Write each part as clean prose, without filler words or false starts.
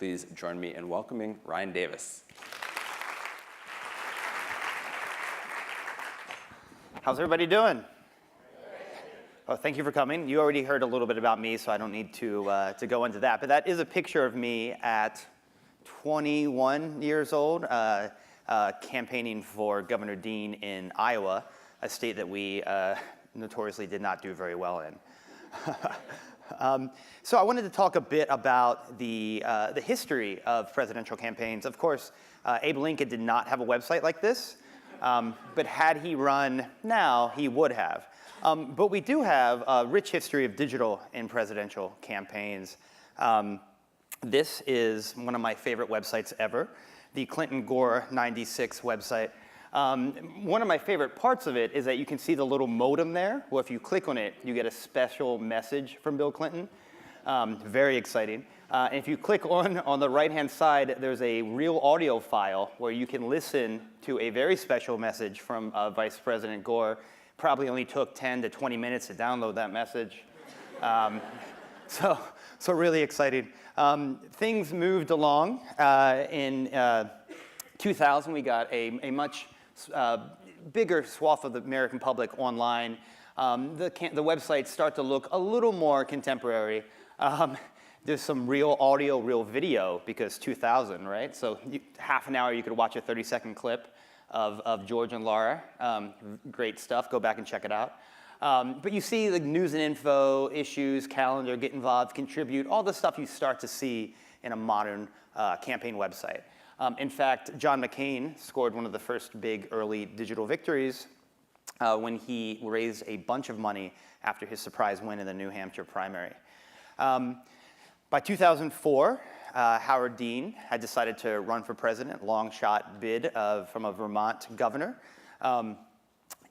Please join me in welcoming Ryan Davis. How's everybody doing? Oh, thank you for coming. You already heard a little bit about me, so I don't need to go into that. But that is a picture of me at 21 years old, campaigning for Governor Dean in Iowa, a state that we notoriously did not do very well in. So I wanted to talk a bit about the history of presidential campaigns. Of course, Abe Lincoln did not have a website like this, but had he run now, he would have. But we do have a rich history of digital in presidential campaigns. This is one of my favorite websites ever, the Clinton-Gore 96 website. One of my favorite parts of it is that you can see the little modem there. Well, if you click on it, you get a special message from Bill Clinton. Very exciting. And if you click on the right-hand side, there's a real audio file where you can listen to a very special message from Vice President Gore. Probably only took 10 to 20 minutes to download that message. So really exciting. Things moved along. In 2000, we got a much bigger swath of the American public online. The websites start to look a little more contemporary. There's some real audio, real video, because 2000, right? So half an hour you could watch a 30-second clip of George and Laura. Great stuff. Go back and check it out. But you see the news and info, issues, calendar, get involved, contribute, all the stuff you start to see in a modern campaign website. In fact, John McCain scored one of the first big early digital victories when he raised a bunch of money after his surprise win in the New Hampshire primary. By 2004, Howard Dean had decided to run for president, long shot bid from a Vermont governor.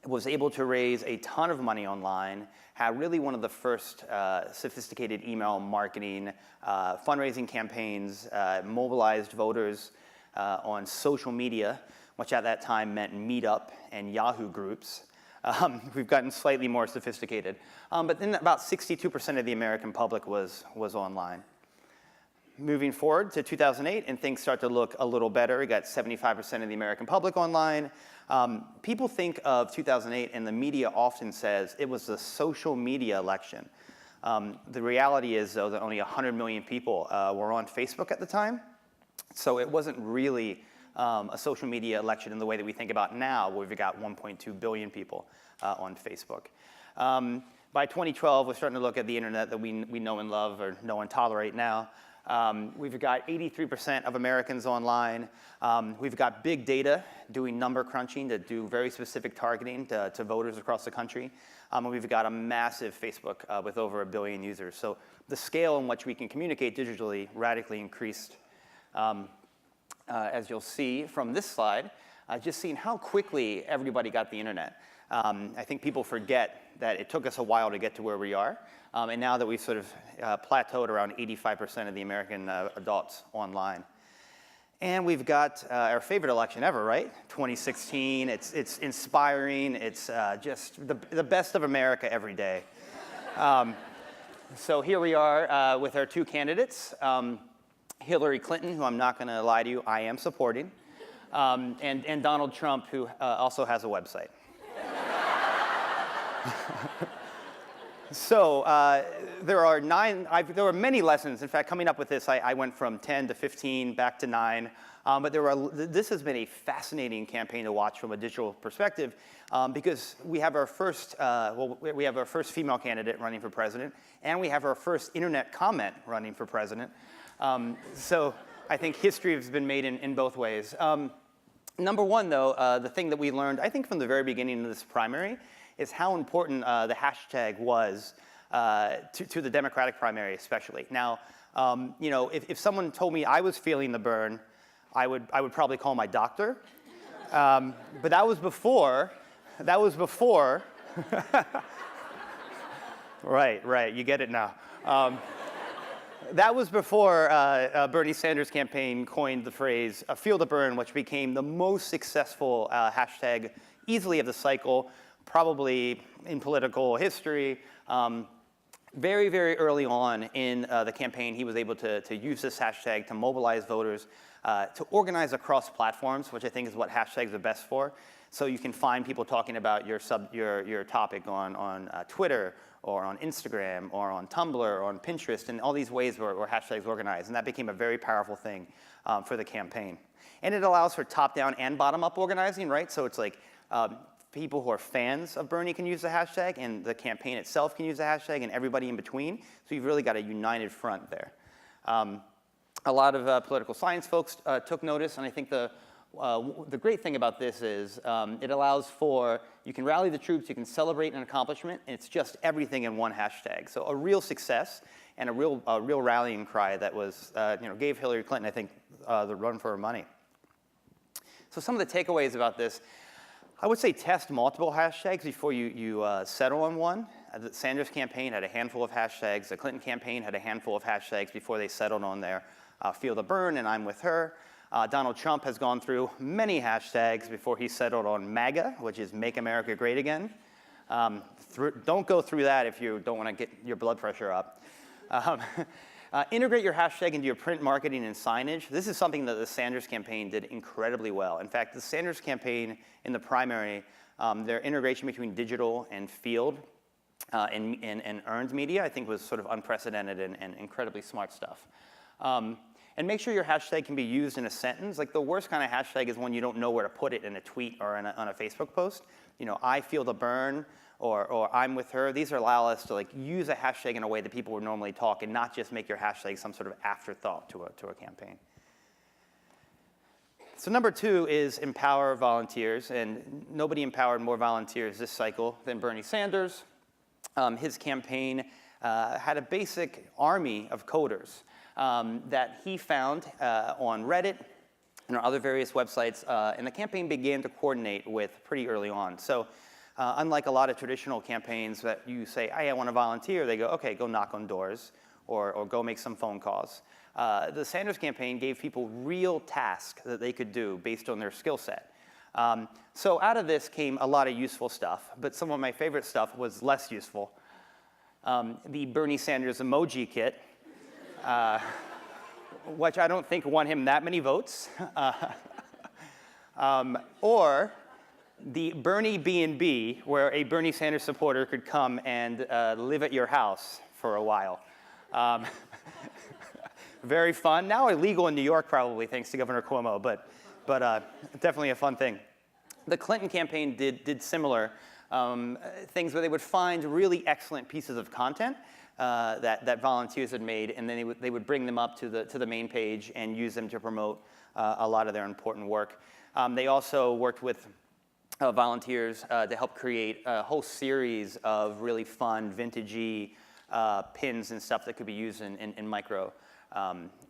Was able to raise a ton of money online, had really one of the first sophisticated email marketing, fundraising campaigns, mobilized voters on social media, which at that time meant Meetup and Yahoo groups. We've gotten slightly more sophisticated. But then about 62% of the American public was online. Moving forward to 2008, and things start to look a little better. We got 75% of the American public online. People think of 2008, and the media often says it was a social media election. The reality is, though, that only 100 million people were on Facebook at the time. So it wasn't really a social media election in the way that we think about now, where we've got 1.2 billion people on Facebook. By 2012, we're starting to look at the internet that we know and love, or know and tolerate now. We've got 83% of Americans online. We've got big data doing number crunching to do very specific targeting to voters across the country. And we've got a massive Facebook with over 1 billion users. So the scale in which we can communicate digitally radically increased. As you'll see from this slide, just seeing how quickly everybody got the internet. I think people forget that it took us a while to get to where we are. And now that we've sort of plateaued around 85% of the American adults online. And we've got our favorite election ever, right? 2016, it's inspiring, it's just the best of America every day. So here we are with our two candidates. Hillary Clinton, who I'm not gonna lie to you, I am supporting. And Donald Trump, who also has a website. So there were many lessons. In fact, coming up with this, I went from 10 to 15, back to 9. But this has been a fascinating campaign to watch from a digital perspective because we have our first, we have our first female candidate running for president, and we have our first internet comment running for president. So I think history has been made in both ways. Number one, though, the thing that we learned, I think from the very beginning of this primary, is how important the hashtag was to the Democratic primary, especially. Now, you know, if someone told me I was feeling the burn, I would probably call my doctor. But that was before. Right, you get it now. That was before Bernie Sanders' campaign coined the phrase "feel the burn," which became the most successful hashtag easily of the cycle, probably in political history. Very, very early on in the campaign, he was able to use this hashtag to mobilize voters, to organize across platforms, which I think is what hashtags are best for. So you can find people talking about your topic on Twitter, or on Instagram, or on Tumblr, or on Pinterest, and all these ways where hashtags organize. And that became a very powerful thing for the campaign. And it allows for top-down and bottom-up organizing, right? So it's like people who are fans of Bernie can use the hashtag, and the campaign itself can use the hashtag, and everybody in between. So you've really got a united front there. A lot of political science folks took notice, and I think the great thing about this is it allows for, you can rally the troops, you can celebrate an accomplishment, and it's just everything in one hashtag. So a real success and a real rallying cry that was, gave Hillary Clinton, I think, the run for her money. So some of the takeaways about this, I would say test multiple hashtags before you settle on one. The Sanders campaign had a handful of hashtags. The Clinton campaign had a handful of hashtags before they settled on their Feel the Burn and I'm with her. Donald Trump has gone through many hashtags before he settled on MAGA, which is Make America Great Again. Don't go through that if you don't want to get your blood pressure up. Integrate your hashtag into your print marketing and signage. This is something that the Sanders campaign did incredibly well. In fact, the Sanders campaign in the primary, their integration between digital and field and earned media, I think was sort of unprecedented and incredibly smart stuff. And make sure your hashtag can be used in a sentence. Like the worst kind of hashtag is when you don't know where to put it in a tweet or on a Facebook post. I feel the burn, or I'm with her. These allow us to use a hashtag in a way that people would normally talk, and not just make your hashtag some sort of afterthought to a campaign. So number 2 is empower volunteers, and nobody empowered more volunteers this cycle than Bernie Sanders. His campaign had a basic army of coders that he found on Reddit and on other various websites, and the campaign began to coordinate with pretty early on. So unlike a lot of traditional campaigns that you say, hey, I want to volunteer, they go, okay, go knock on doors or go make some phone calls. The Sanders campaign gave people real tasks that they could do based on their skill set. So out of this came a lot of useful stuff, but some of my favorite stuff was less useful. The Bernie Sanders emoji kit, which I don't think won him that many votes, or the Bernie B&B, where a Bernie Sanders supporter could come and live at your house for a while. Very fun. Now illegal in New York, probably, thanks to Governor Cuomo, but definitely a fun thing. The Clinton campaign did similar things where they would find really excellent pieces of content that volunteers had made, and then they would bring them up to the main page and use them to promote a lot of their important work. They also worked with volunteers to help create a whole series of really fun, vintagey pins and stuff that could be used in micro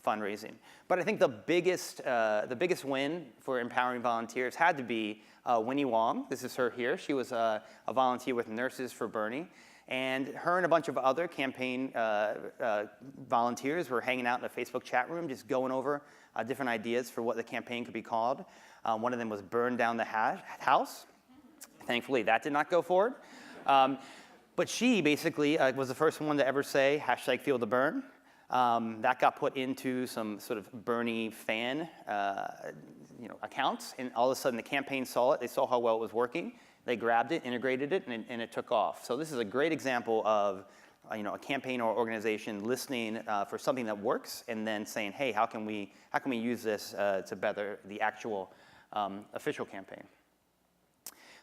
fundraising. But I think the biggest win for empowering volunteers had to be Winnie Wong. This is her here. She was a volunteer with Nurses for Bernie. And her and a bunch of other campaign volunteers were hanging out in a Facebook chat room, just going over different ideas for what the campaign could be called. One of them was Burn Down the House. Thankfully, that did not go forward. But she basically was the first one to ever say, #FeelTheBurn. That got put into some sort of Bernie fan accounts, and all of a sudden the campaign saw it. They saw how well it was working. They grabbed it, integrated it, and it took off. So this is a great example of a campaign or organization listening for something that works, and then saying, hey, how can we use this to better the actual official campaign?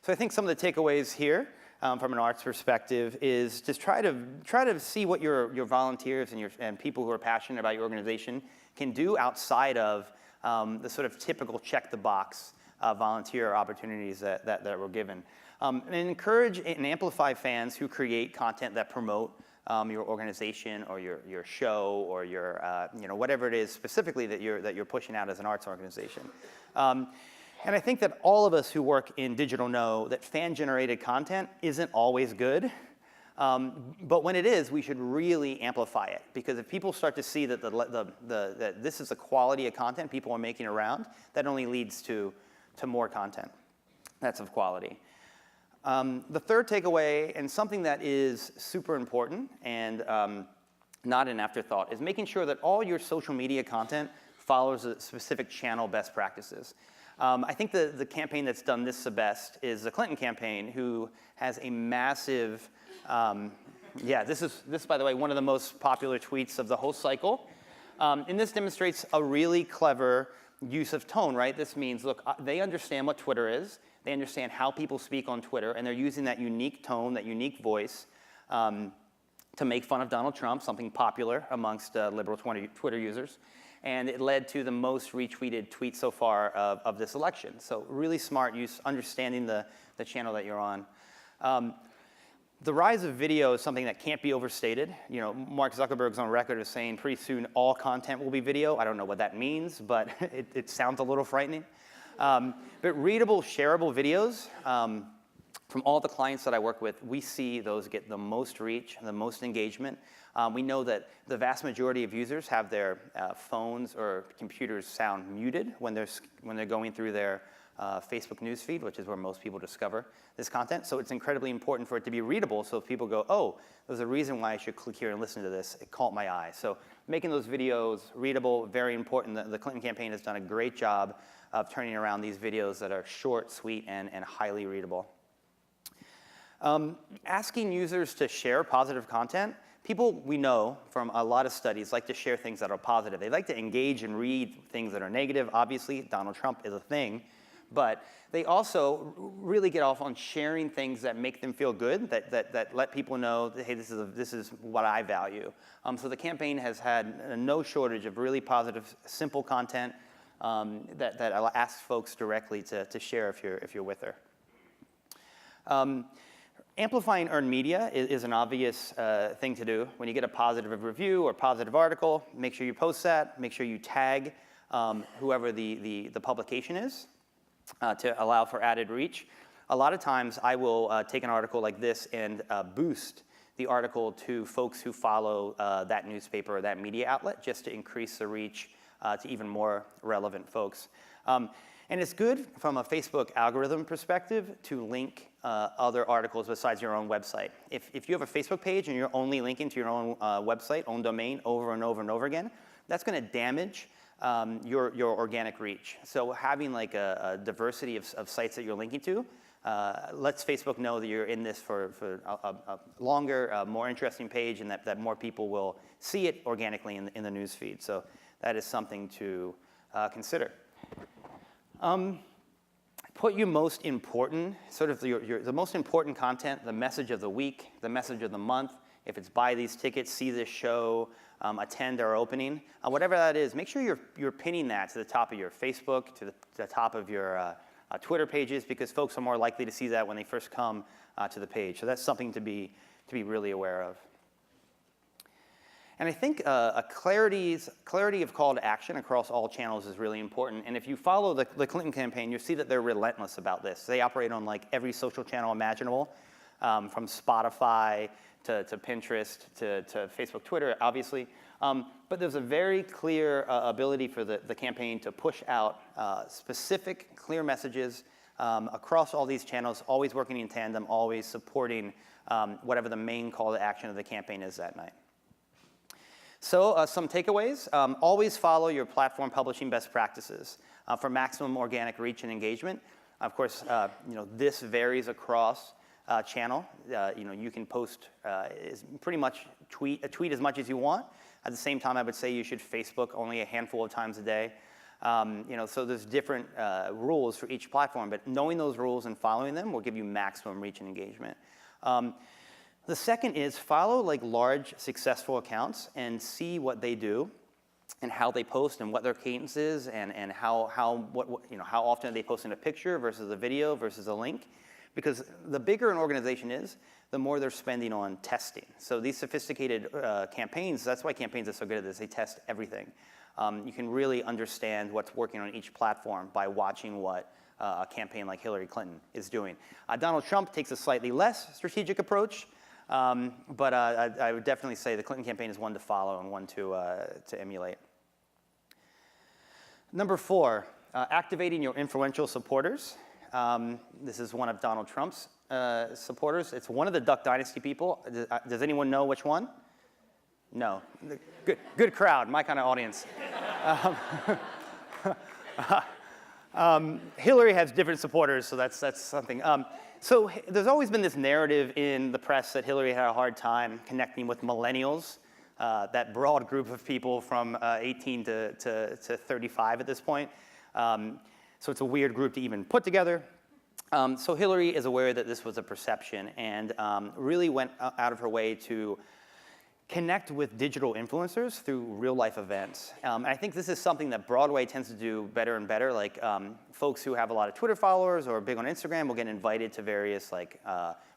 So I think some of the takeaways here from an arts perspective is just try to see what your volunteers and people who are passionate about your organization can do outside of the sort of typical check the box volunteer opportunities that were given. And encourage and amplify fans who create content that promote your organization or your show or your whatever it is specifically that you're pushing out as an arts organization. And I think that all of us who work in digital know that fan-generated content isn't always good. But when it is, we should really amplify it, because if people start to see that that this is the quality of content people are making around, that only leads to more content that's of quality. The third takeaway, and something that is super important and not an afterthought, is making sure that all your social media content follows a specific channel best practices. I think the campaign that's done this the best is the Clinton campaign, who has a massive, this by the way, one of the most popular tweets of the whole cycle. And this demonstrates a really clever use of tone, right? This means, look, they understand what Twitter is. They understand how people speak on Twitter, and they're using that unique tone, that unique voice, to make fun of Donald Trump, something popular amongst liberal Twitter users. And it led to the most retweeted tweet so far of this election. So really smart use, understanding the channel that you're on. The rise of video is something that can't be overstated. You know, Mark Zuckerberg's on record as saying pretty soon all content will be video. I don't know what that means, but it sounds a little frightening. But readable, shareable videos, from all the clients that I work with, we see those get the most reach, the most engagement. We know that the vast majority of users have their phones or computers sound muted when they're going through their Facebook newsfeed, which is where most people discover this content. So it's incredibly important for it to be readable, so if people go, oh, there's a reason why I should click here and listen to this, it caught my eye. So making those videos readable, very important. The Clinton campaign has done a great job of turning around these videos that are short, sweet, and highly readable. Asking users to share positive content. People we know from a lot of studies like to share things that are positive. They like to engage and read things that are negative. Obviously, Donald Trump is a thing. But they also really get off on sharing things that make them feel good, that let people know that, hey, this is what I value. So the campaign has had no shortage of really positive, simple content that asks folks directly to share if you're with her. Amplifying earned media is an obvious thing to do. When you get a positive review or positive article, make sure you post that. Make sure you tag whoever the publication is to allow for added reach. A lot of times I will take an article like this and boost the article to folks who follow that newspaper or that media outlet just to increase the reach to even more relevant folks. And it's good from a Facebook algorithm perspective to link other articles besides your own website. If you have a Facebook page and you're only linking to your own website, own domain over and over and over again, that's going to damage your organic reach. So having like a diversity of sites that you're linking to lets Facebook know that you're in this for a longer, more interesting page, and that more people will see it organically in the news feed. So that is something to consider. Put your most important, sort of the most important content, the message of the week, the message of the month. If it's buy these tickets, see this show, attend our opening, whatever that is, make sure you're pinning that to the top of your Facebook, to the top of your Twitter pages, because folks are more likely to see that when they first come to the page. So that's something to be really aware of. And I think a clarity of call to action across all channels is really important. And if you follow the Clinton campaign, you'll see that they're relentless about this. They operate on like every social channel imaginable, from Spotify to Pinterest to Facebook, Twitter, obviously. But there's a very clear ability for the campaign to push out specific, clear messages across all these channels, always working in tandem, always supporting whatever the main call to action of the campaign is that night. So some takeaways. Always follow your platform publishing best practices for maximum organic reach and engagement. Of course, this varies across channel. You can post pretty much tweet as much as you want. At the same time, I would say you should Facebook only a handful of times a day. So there's different rules for each platform, but knowing those rules and following them will give you maximum reach and engagement. The second is follow like large successful accounts and see what they do and how they post and what their cadence is and how often they post in a picture versus a video versus a link. Because the bigger an organization is, the more they're spending on testing. So these sophisticated campaigns, that's why campaigns are so good at this, they test everything. You can really understand what's working on each platform by watching what a campaign like Hillary Clinton is doing. Donald Trump takes a slightly less strategic approach, but I would definitely say the Clinton campaign is one to follow and one to emulate. Number 4, activating your influential supporters. This is one of Donald Trump's supporters. It's one of the Duck Dynasty people. Does anyone know which one? No. Good crowd, my kind of audience. Hillary has different supporters, so that's something. So there's always been this narrative in the press that Hillary had a hard time connecting with millennials, that broad group of people from 18 to 35 at this point. So it's a weird group to even put together. So Hillary is aware that this was a perception and really went out of her way to connect with digital influencers through real life events. And I think this is something that Broadway tends to do better and better. Like folks who have a lot of Twitter followers or are big on Instagram will get invited to various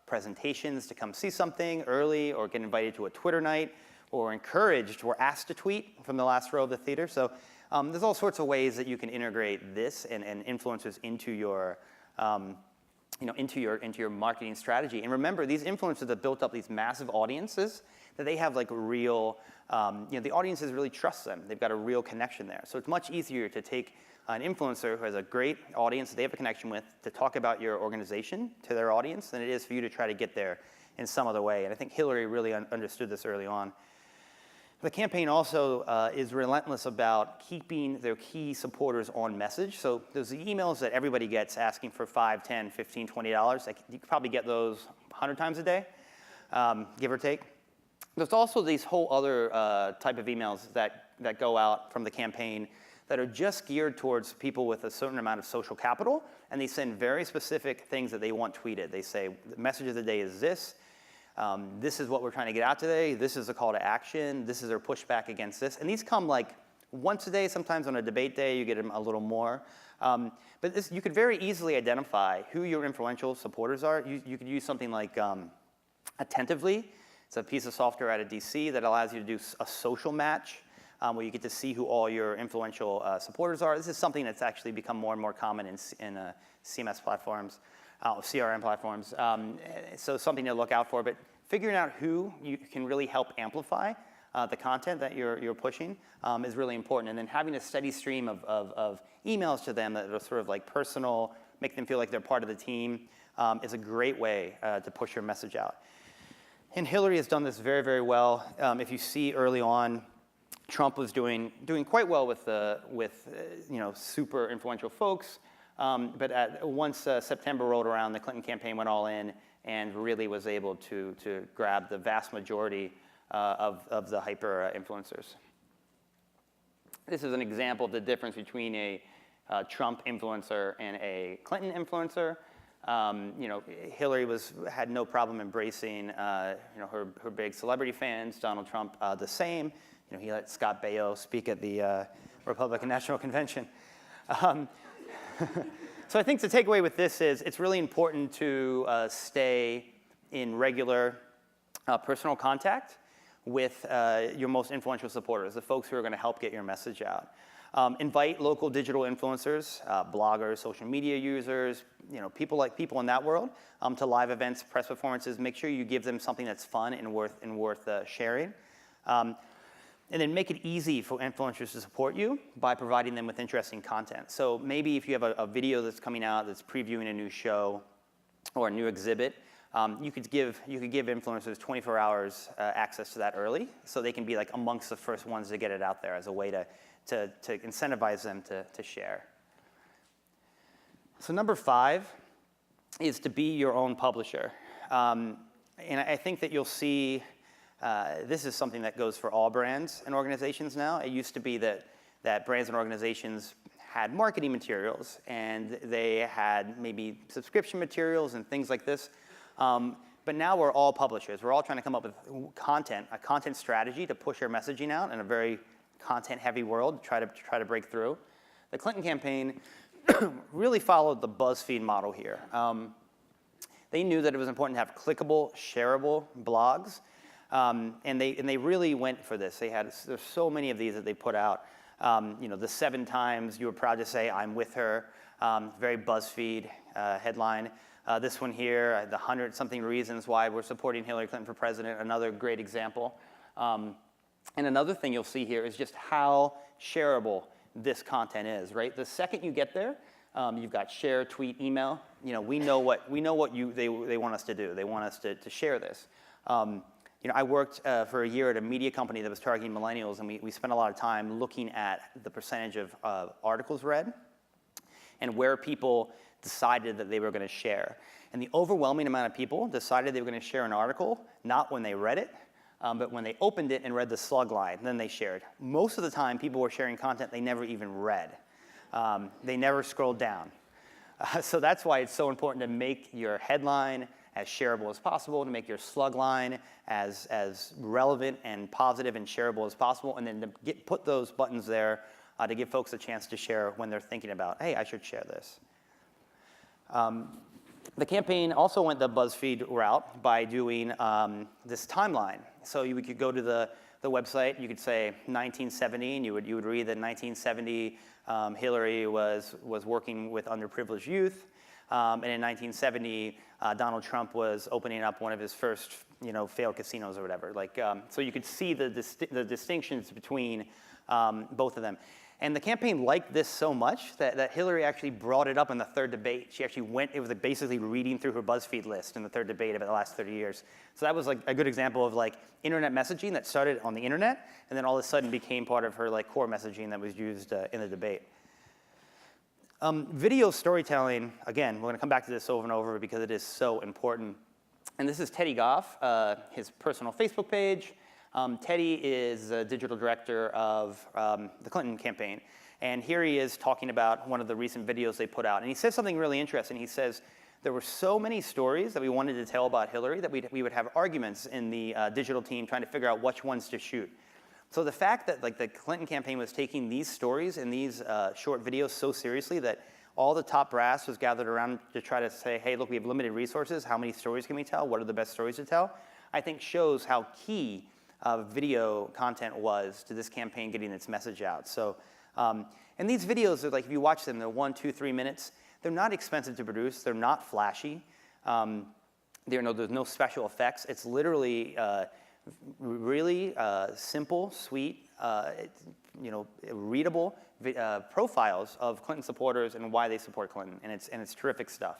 presentations to come see something early, or get invited to a Twitter night, or encouraged or asked to tweet from the last row of the theater. So there's all sorts of ways that you can integrate this and influencers into your into your marketing strategy. And remember, these influencers have built up these massive audiences that they have real, the audiences really trust them. They've got a real connection there. So it's much easier to take an influencer who has a great audience that they have a connection with to talk about your organization to their audience than it is for you to try to get there in some other way. And I think Hillary really understood this early on. The campaign also is relentless about keeping their key supporters on message. So there's the emails that everybody gets asking for $5, $10, $15, $20. You can probably get those 100 times a day, give or take. There's also these whole other type of emails that go out from the campaign that are just geared towards people with a certain amount of social capital, and they send very specific things that they want tweeted. They say, the message of the day is this. This is what we're trying to get out today. This is a call to action. This is our pushback against this. And these come once a day. Sometimes on a debate day, you get them a little more. But you could very easily identify who your influential supporters are. You could use something like Attentively. It's a piece of software out of DC that allows you to do a social match where you get to see who all your influential supporters are. This is something that's actually become more and more common in CMS platforms. CRM platforms, so something to look out for. But figuring out who you can really help amplify the content that you're pushing is really important. And then having a steady stream of emails to them that are sort of personal, make them feel like they're part of the team, is a great way to push your message out. And Hillary has done this very, very well. If you see early on, Trump was doing quite well with super influential folks. But once September rolled around, the Clinton campaign went all in and really was able to grab the vast majority of the hyper influencers. This is an example of the difference between a Trump influencer and a Clinton influencer. Hillary had no problem embracing her big celebrity fans. Donald Trump the same. He let Scott Baio speak at the Republican National Convention. So I think the takeaway with this is it's really important to stay in regular personal contact with your most influential supporters, the folks who are going to help get your message out. Invite local digital influencers, bloggers, social media users, people in that world to live events, press performances. Make sure you give them something that's fun and worth sharing. And then make it easy for influencers to support you by providing them with interesting content. So maybe if you have a video that's coming out that's previewing a new show or a new exhibit, you could give influencers 24 hours access to that early, so they can be amongst the first ones to get it out there as a way to incentivize them to share. So number 5 is to be your own publisher. And I think that you'll see this is something that goes for all brands and organizations now. It used to be that brands and organizations had marketing materials and they had maybe subscription materials and things like this. But now we're all publishers. We're all trying to come up with a content strategy to push our messaging out in a very content-heavy world, try to break through. The Clinton campaign really followed the BuzzFeed model here. They knew that it was important to have clickable, shareable blogs. And they really went for this. There's so many of these that they put out. The 7 times you were proud to say, "I'm with her," very BuzzFeed headline. This one here, the 100-something reasons why we're supporting Hillary Clinton for president, another great example. And another thing you'll see here is just how shareable this content is, right? The second you get there, You've got share, tweet, email. We know what they want us to do. They want us to share this. I worked for a year at a media company that was targeting millennials, and we spent a lot of time looking at the percentage of articles read and where people decided that they were going to share. And the overwhelming amount of people decided they were going to share an article, not when they read it, but when they opened it and read the slug line, then they shared. Most of the time, people were sharing content they never even read. They never scrolled down. So that's why it's so important to make your headline as shareable as possible, to make your slug line as relevant and positive and shareable as possible, and then to put those buttons there to give folks a chance to share when they're thinking about, hey, I should share this. The campaign also went the BuzzFeed route by doing this timeline. So you could go to the website, you could say 1970, and you would read that 1970 Hillary was working with underprivileged youth, and in 1970 Donald Trump was opening up one of his first failed casinos or whatever. So you could see the distinctions between both of them. And the campaign liked this so much that Hillary actually brought it up in the third debate. She actually it was basically reading through her BuzzFeed list in the third debate about the last 30 years. So that was a good example of internet messaging that started on the internet and then all of a sudden became part of her core messaging that was used in the debate. Video storytelling, again, we're going to come back to this over and over because it is so important. And this is Teddy Goff, his personal Facebook page. Teddy is the digital director of the Clinton campaign. And here he is talking about one of the recent videos they put out. And he says something really interesting. He says, there were so many stories that we wanted to tell about Hillary that we would have arguments in the digital team trying to figure out which ones to shoot. So the fact that the Clinton campaign was taking these stories and these short videos so seriously that all the top brass was gathered around to try to say, hey, look, we have limited resources. How many stories can we tell? What are the best stories to tell? I think shows how key video content was to this campaign getting its message out. So, and these videos are if you watch them, they're 1, 2, 3 minutes. They're not expensive to produce. They're not flashy. There's no special effects. It's literally really simple, sweet, readable profiles of Clinton supporters and why they support Clinton, and it's terrific stuff.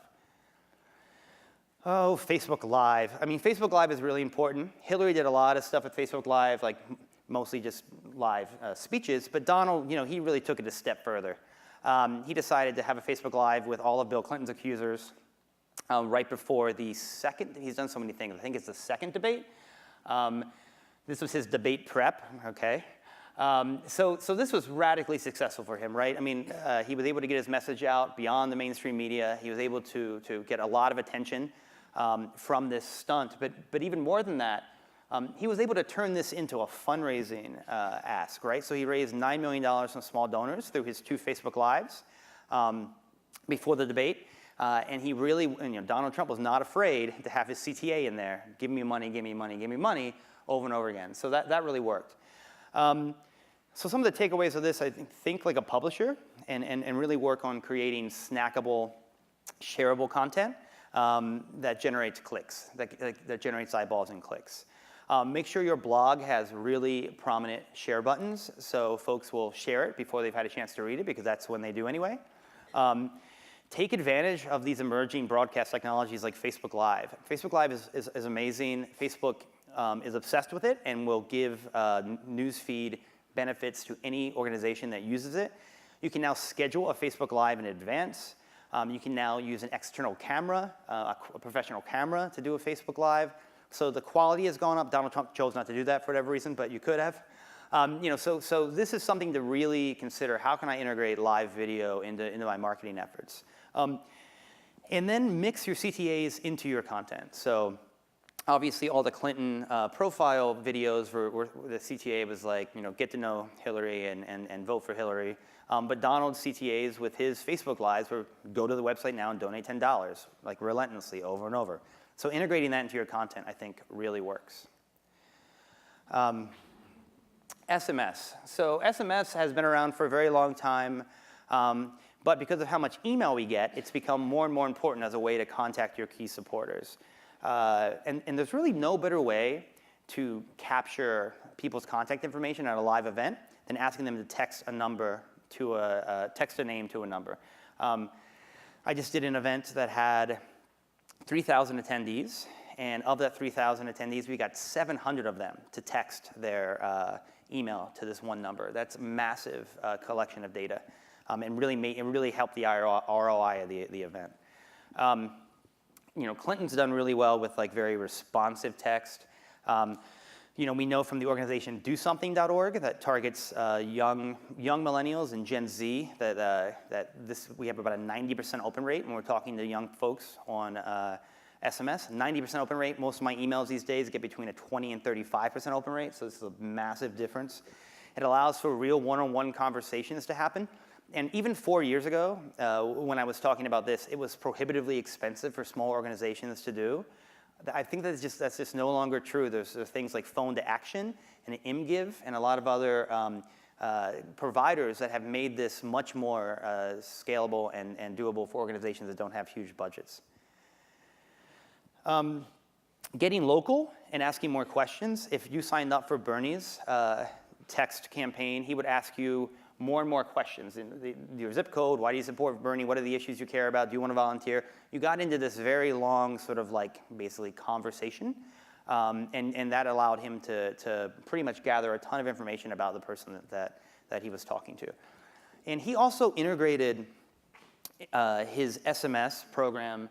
Oh, Facebook Live. I mean, Facebook Live is really important. Hillary did a lot of stuff with Facebook Live, mostly just live speeches, but Donald, he really took it a step further. He decided to have a Facebook Live with all of Bill Clinton's accusers right before the second, he's done so many things, I think it's the second debate. This was his debate prep, okay? So this was radically successful for him, right? I mean, he was able to get his message out beyond the mainstream media. He was able to get a lot of attention from this stunt. But even more than that, he was able to turn this into a fundraising ask, right? So he raised $9 million from small donors through his 2 Facebook Lives before the debate. And he really, Donald Trump was not afraid to have his CTA in there. Give me money, give me money, give me money, over and over again. So that really worked. So some of the takeaways of this, I think like a publisher and really work on creating snackable, shareable content that generates clicks, that generates eyeballs and clicks. Make sure your blog has really prominent share buttons so folks will share it before they've had a chance to read it because that's when they do anyway. Take advantage of these emerging broadcast technologies like Facebook Live. Facebook Live is amazing. Facebook is obsessed with it and will give newsfeed benefits to any organization that uses it. You can now schedule a Facebook Live in advance. You can now use an external camera, a professional camera to do a Facebook Live. So the quality has gone up. Donald Trump chose not to do that for whatever reason, but you could have. So this is something to really consider. How can I integrate live video into my marketing efforts? And then mix your CTAs into your content. So obviously all the Clinton profile videos were the CTA was get to know Hillary and vote for Hillary. But Donald's CTAs with his Facebook Lives were go to the website now and donate $10, relentlessly over and over. So integrating that into your content, I think, really works. SMS. So SMS has been around for a very long time, but because of how much email we get, it's become more and more important as a way to contact your key supporters. And there's really no better way to capture people's contact information at a live event than asking them to text a number to text a name to a number. I just did an event that had 3,000 attendees, and of that 3,000 attendees, we got 700 of them to text their email to this one number. That's a massive collection of data, and really helped the ROI of the event. Clinton's done really well with like very responsive text. We know from the organization DoSomething.org that targets young millennials and Gen Z we have about a 90% open rate when we're talking to young folks on SMS. 90% open rate. Most of my emails these days get between a 20 and 35% open rate, so this is a massive difference. It allows for real one-on-one conversations to happen. And even 4 years ago, when I was talking about this, it was prohibitively expensive for small organizations to do. I think that's just no longer true. There's things like phone to action and ImGive and a lot of other providers that have made this much more scalable and doable for organizations that don't have huge budgets. Getting local and asking more questions. If you signed up for Bernie's text campaign, he would ask you more and more questions. Your zip code, why do you support Bernie? What are the issues you care about? Do you want to volunteer? You got into this very long sort of like basically conversation, and that allowed him to pretty much gather a ton of information about the person that he was talking to. And he also integrated his SMS program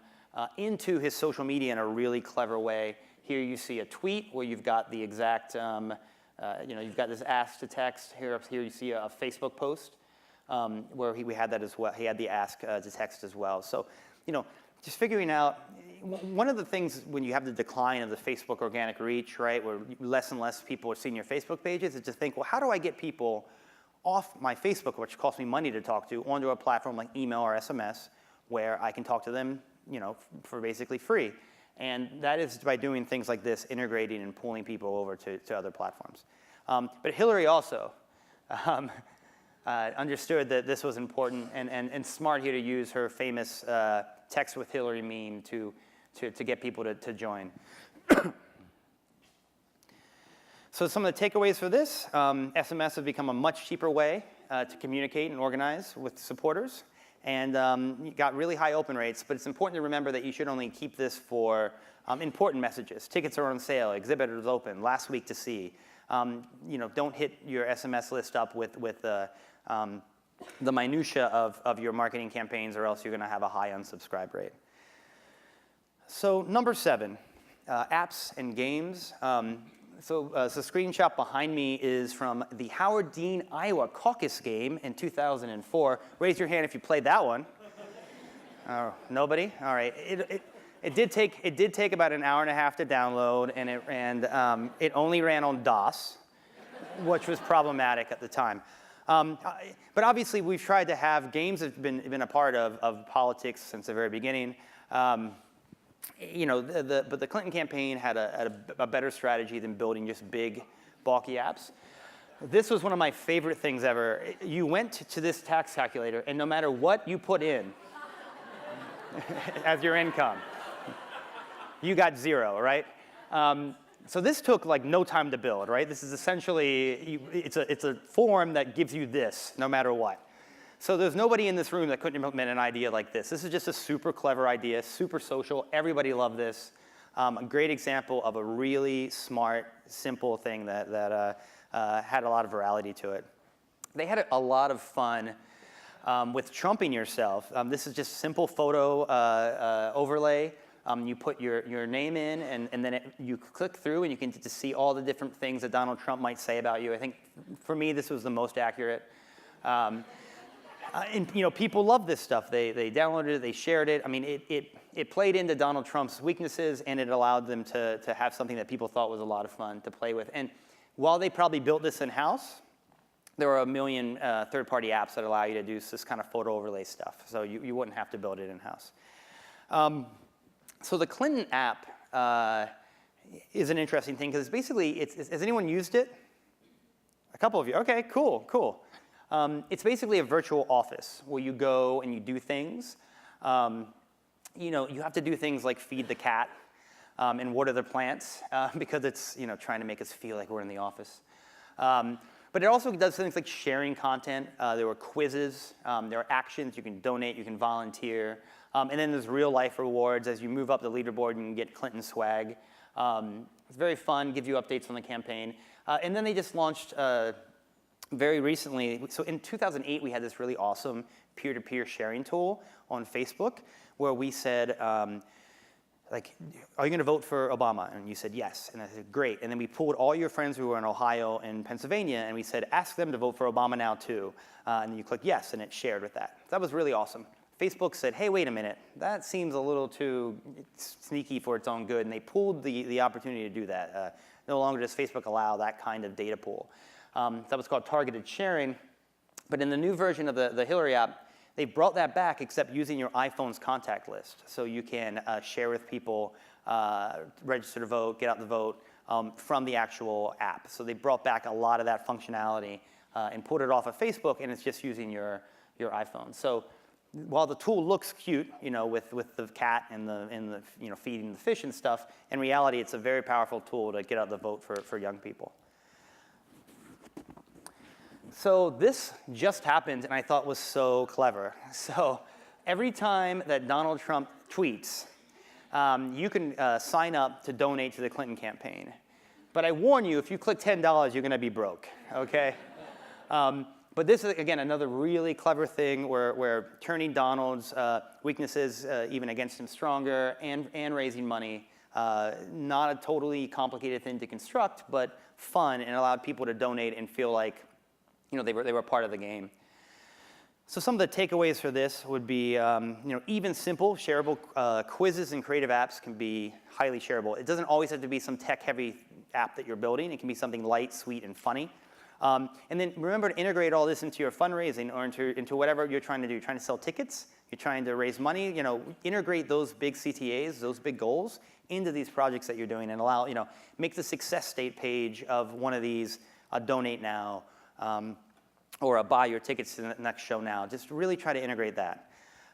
into his social media in a really clever way. Here you see a tweet where you've got the exact you've got this ask to text. Here you see a Facebook post where we had that as well. He had the ask to text as well. So, just figuring out, one of the things when you have the decline of the Facebook organic reach, right, where less and less people are seeing your Facebook pages, is to think, well, how do I get people off my Facebook, which costs me money to talk to, onto a platform like email or SMS, where I can talk to them, for basically free. And that is by doing things like this, integrating and pulling people over to other platforms. But Hillary also understood that this was important and smart here to use her famous text with Hillary meme to get people to join. So some of the takeaways for this, SMS has become a much cheaper way to communicate and organize with supporters. And you got really high open rates, but it's important to remember that you should only keep this for important messages. Tickets are on sale, exhibitors open, last week to see. Don't hit your SMS list up with the minutia of your marketing campaigns, or else you're going to have a high unsubscribe rate. So number 7, apps and games. So the screenshot behind me is from the Howard Dean, Iowa caucus game in 2004. Raise your hand if you played that one. Nobody? All right. It did take about an hour and a half to download, and it only ran on DOS, which was problematic at the time. But obviously, we've tried to have games have been a part of politics since the very beginning. But the Clinton campaign had a better strategy than building just big, bulky apps. This was one of my favorite things ever. You went to this tax calculator, and no matter what you put in as your income, you got 0, right? So this took like no time to build, right? This is essentially, it's a form that gives you this no matter what. So there's nobody in this room that couldn't implement an idea like this. This is just a super clever idea, super social. Everybody loved this. A great example of a really smart, simple thing that had a lot of virality to it. They had a lot of fun with trumping yourself. This is just simple photo overlay. You put your name in, and then you click through, and you can just see all the different things that Donald Trump might say about you. I think, for me, this was the most accurate. And people love this stuff. They downloaded it, they shared it. I mean, it played into Donald Trump's weaknesses, and it allowed them to have something that people thought was a lot of fun to play with. And while they probably built this in-house, there are a million third-party apps that allow you to do this kind of photo overlay stuff. So you wouldn't have to build it in-house. So the Clinton app is an interesting thing, because basically, has anyone used it? A couple of you. OK, cool. It's basically a virtual office where you go and you do things. You have to do things like feed the cat and water the plants because it's trying to make us feel like we're in the office. But it also does things like sharing content. There were quizzes. There are actions. You can donate. You can volunteer. And then there's real-life rewards. As you move up the leaderboard, you can get Clinton swag. It's very fun, give you updates on the campaign. And then they just launched very recently. So in 2008, we had this really awesome peer-to-peer sharing tool on Facebook where we said, like, are you going to vote for Obama? And you said yes. And I said, great. And then we pulled all your friends who were in Ohio and Pennsylvania, and we said, ask them to vote for Obama now, too. And then you click yes, and it shared with that. That was really awesome. Facebook said, hey, wait a minute. That seems a little too sneaky for its own good. And they pulled the opportunity to do that. No longer does Facebook allow that kind of data pool. That was called targeted sharing. But in the new version of the Hillary app, they brought that back, except using your iPhone's contact list. So you can share with people, register to vote, get out the vote from the actual app. So they brought back a lot of that functionality and put it off of Facebook, and it's just using your iPhone. So while the tool looks cute, with the cat and the feeding the fish and stuff, in reality, it's a very powerful tool to get out the vote for young people. So this just happened, and I thought was so clever. So every time that Donald Trump tweets, you can sign up to donate to the Clinton campaign. But I warn you, if you click $10, you're going to be broke, OK? But this is, again, another really clever thing where turning Donald's weaknesses even against him stronger and raising money. Not a totally complicated thing to construct, but fun, and allowed people to donate and feel like they were part of the game. So some of the takeaways for this would be, even simple, shareable quizzes and creative apps can be highly shareable. It doesn't always have to be some tech-heavy app that you're building. It can be something light, sweet, and funny. And then remember to integrate all this into your fundraising or into whatever you're trying to do. You're trying to sell tickets, you're trying to raise money, integrate those big CTAs, those big goals into these projects that you're doing and allow, make the success state page of one of these a donate now, or a buy your tickets to the next show now. Just really try to integrate that.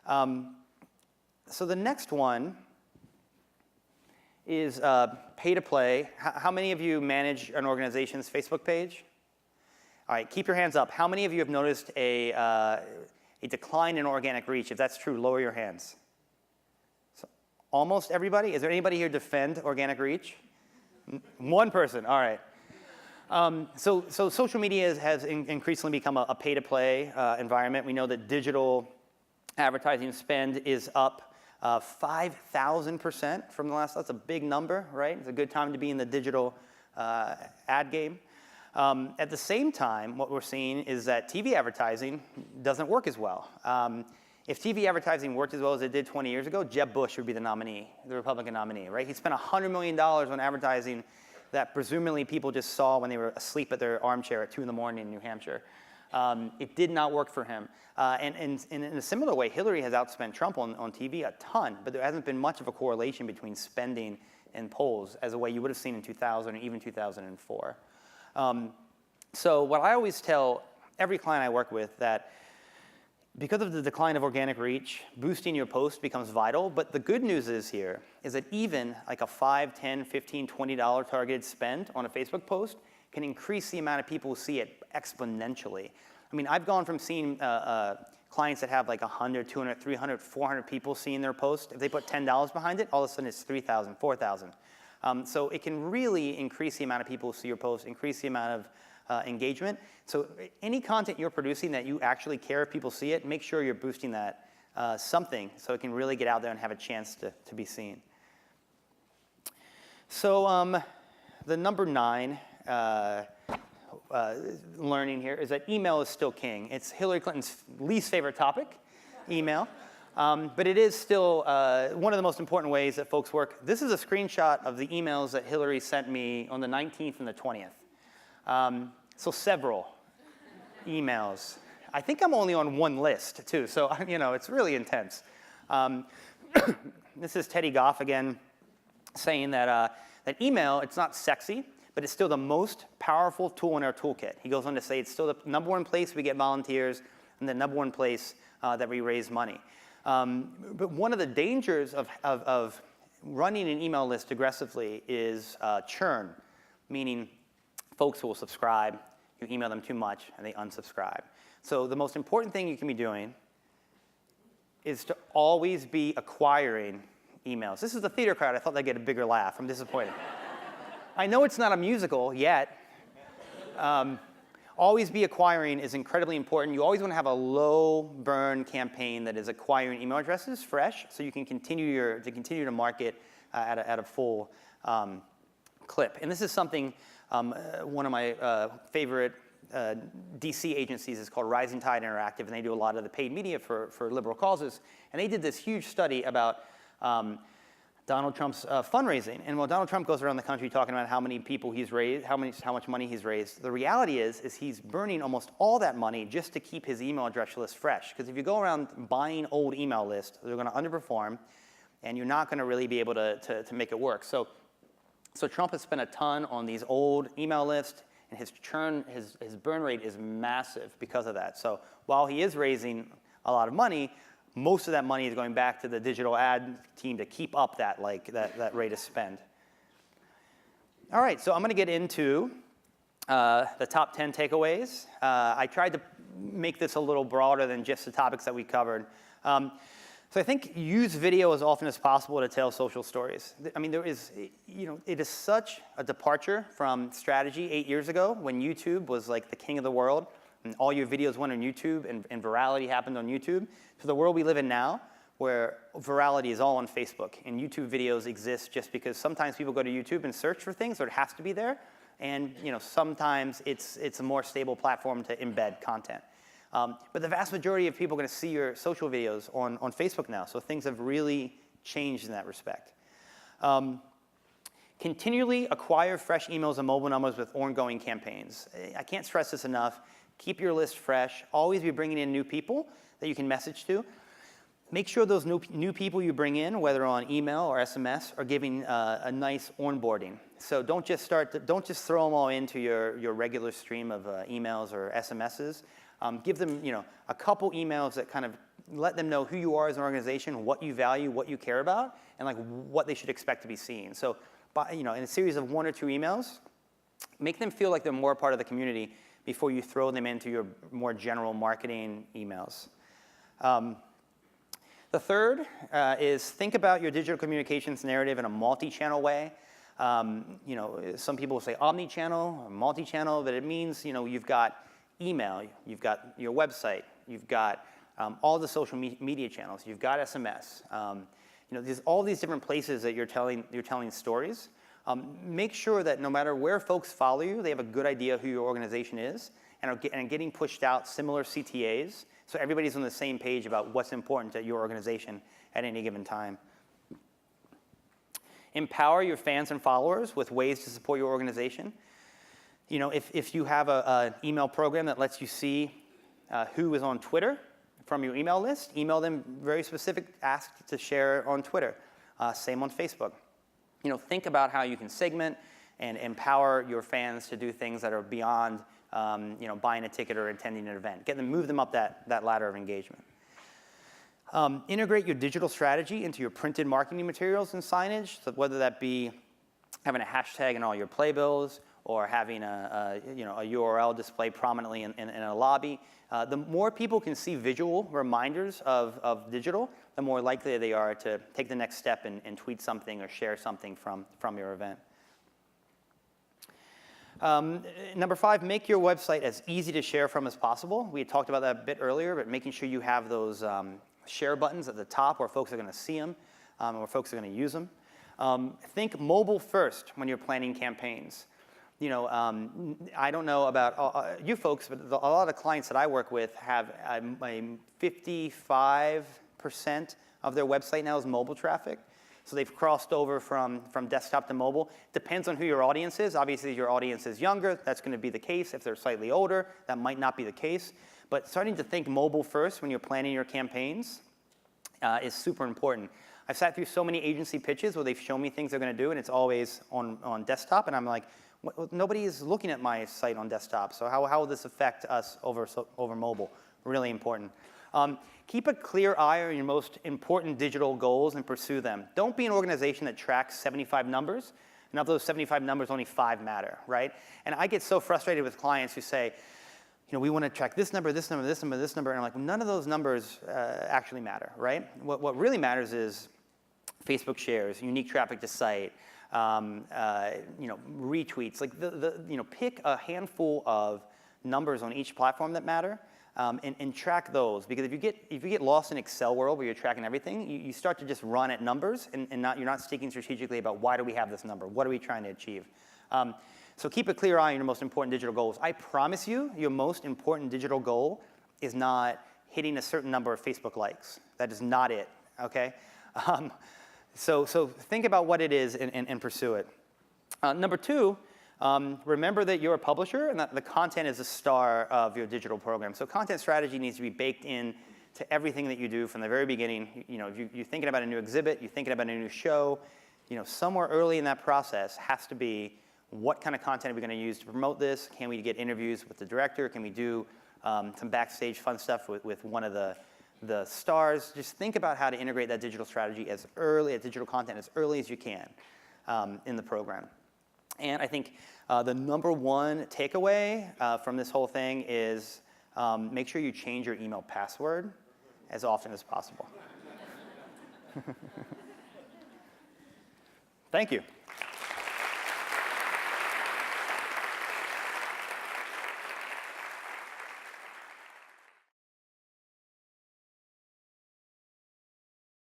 So the next one is PaytoPlay. How many of you manage an organization's Facebook page? All right, keep your hands up. How many of you have noticed a decline in organic reach? If that's true, lower your hands. So almost everybody? Is there anybody here defend organic reach? One person, all right. So social media has increasingly become a pay-to-play environment. We know that digital advertising spend is up 5,000% from the last. That's a big number, right? It's a good time to be in the digital ad game. At the same time, what we're seeing is that TV advertising doesn't work as well. If TV advertising worked as well as it did 20 years ago, Jeb Bush would be the nominee, the Republican nominee, right? He spent $100 million on advertising that presumably people just saw when they were asleep at their armchair at 2 in the morning in New Hampshire. It did not work for him. And in a similar way, Hillary has outspent Trump on TV a ton, but there hasn't been much of a correlation between spending and polls as a way you would have seen in 2000 or even 2004. So what I always tell every client I work with that because of the decline of organic reach, boosting your post becomes vital. But the good news is here is that even like a $5, $10, $15, $20 targeted spend on a Facebook post can increase the amount of people who see it exponentially. I mean, I've gone from seeing clients that have like 100, 200, 300, 400 people seeing their post. If they put $10 behind it, all of a sudden it's 3,000, 4,000. So it can really increase the amount of people who see your post, increase the amount of engagement. So any content you're producing that you actually care if people see it, make sure you're boosting that something so it can really get out there and have a chance to be seen. So the number 9 learning here is that email is still king. It's Hillary Clinton's least favorite topic, email. But it is still one of the most important ways that folks work. This is a screenshot of the emails that Hillary sent me on the 19th and the 20th. So several emails. I think I'm only on one list, too. So, it's really intense. This is Teddy Goff again saying that email, it's not sexy, but it's still the most powerful tool in our toolkit. He goes on to say it's still the number 1 place we get volunteers and the number 1 place that we raise money. But one of the dangers of running an email list aggressively is churn, meaning folks will subscribe, you email them too much, and they unsubscribe. So the most important thing you can be doing is to always be acquiring emails. This is the theater crowd. I thought they'd get a bigger laugh. I'm disappointed. I know it's not a musical yet. Always be acquiring is incredibly important. You always want to have a low burn campaign that is acquiring email addresses fresh, so you can continue to market at a full clip. And this is something one of my favorite DC agencies is called Rising Tide Interactive, and they do a lot of the paid media for liberal causes. And they did this huge study about Donald Trump's fundraising. And while Donald Trump goes around the country talking about how many people he's raised, how much money he's raised, the reality is he's burning almost all that money just to keep his email address list fresh. Because if you go around buying old email lists, they're going to underperform, and you're not going to really be able to make it work. So Trump has spent a ton on these old email lists, and his burn rate is massive because of that. So while he is raising a lot of money, most of that money is going back to the digital ad team to keep up that rate of spend. All right, so I'm going to get into the top 10 takeaways. I tried to make this a little broader than just the topics that we covered. So I think use video as often as possible to tell social stories. I mean, it is such a departure from strategy 8 years ago when YouTube was like the king of the world, and all your videos went on YouTube, and virality happened on YouTube, to the world we live in now, where virality is all on Facebook, and YouTube videos exist just because sometimes people go to YouTube and search for things, or it has to be there, and sometimes it's a more stable platform to embed content. But the vast majority of people are going to see your social videos on Facebook now, so things have really changed in that respect. Continually acquire fresh emails and mobile numbers with ongoing campaigns. I can't stress this enough. Keep your list fresh. Always be bringing in new people that you can message to. Make sure those new people you bring in, whether on email or SMS, are giving a nice onboarding. So don't just throw them all into your regular stream of emails or SMSs. Give them a couple emails that kind of let them know who you are as an organization, what you value, what you care about, and like what they should expect to be seen. So in a series of 1 or 2 emails, make them feel like they're more part of the community before you throw them into your more general marketing emails. The third is think about your digital communications narrative in a multi-channel way. Some people will say omni-channel or multi-channel, but it means you've got email, you've got your website, you've got all the social media channels, you've got SMS. There's all these different places that you're telling stories. Make sure that no matter where folks follow you, they have a good idea who your organization is and are getting pushed out similar CTAs, so everybody's on the same page about what's important to your organization at any given time. Empower your fans and followers with ways to support your organization. If you have an email program that lets you see who is on Twitter from your email list, email them very specific asks to share on Twitter. Same on Facebook. Think about how you can segment and empower your fans to do things that are beyond buying a ticket or attending an event. Move them up that ladder of engagement. Integrate your digital strategy into your printed marketing materials and signage, so whether that be having a hashtag in all your playbills or having a URL displayed prominently in a lobby. The more people can see visual reminders of digital, the more likely they are to take the next step and tweet something or share something from your event. Number 5, make your website as easy to share from as possible. We had talked about that a bit earlier, but making sure you have those share buttons at the top where folks are going to see them, or folks are going to use them. Think mobile first when you're planning campaigns. I don't know about you folks, but a lot of clients that I work with have 55% of their website now is mobile traffic. So they've crossed over from desktop to mobile. Depends on who your audience is. Obviously, if your audience is younger, that's going to be the case. If they're slightly older, that might not be the case. But starting to think mobile first when you're planning your campaigns is super important. I've sat through so many agency pitches where they've shown me things they're going to do, and it's always on desktop, and I'm like, nobody is looking at my site on desktop, so how will this affect us over mobile? Really important. Keep a clear eye on your most important digital goals and pursue them. Don't be an organization that tracks 75 numbers. And of those 75 numbers, only 5 matter, right? And I get so frustrated with clients who say, we want to track this number, this number, this number, this number. And I'm like, well, none of those numbers actually matter, right? What really matters is Facebook shares, unique traffic to site, retweets. Like pick a handful of numbers on each platform that matter, and track those. Because if you get lost in Excel world where you're tracking everything, you start to just run at numbers, and you're not thinking strategically about why do we have this number, what are we trying to achieve. So keep a clear eye on your most important digital goals. I promise you, your most important digital goal is not hitting a certain number of Facebook likes. That is not it, okay? So think about what it is and pursue it. Number 2, remember that you're a publisher and that the content is the star of your digital program. So content strategy needs to be baked in to everything that you do from the very beginning. If you're thinking about a new exhibit, you're thinking about a new show, somewhere early in that process has to be, what kind of content are we going to use to promote this? Can we get interviews with the director? Can we do some backstage fun stuff with one of the stars? Just think about how to integrate that digital strategy digital content as early as you can in the program. And I think the number 1 takeaway from this whole thing is make sure you change your email password as often as possible. Thank you.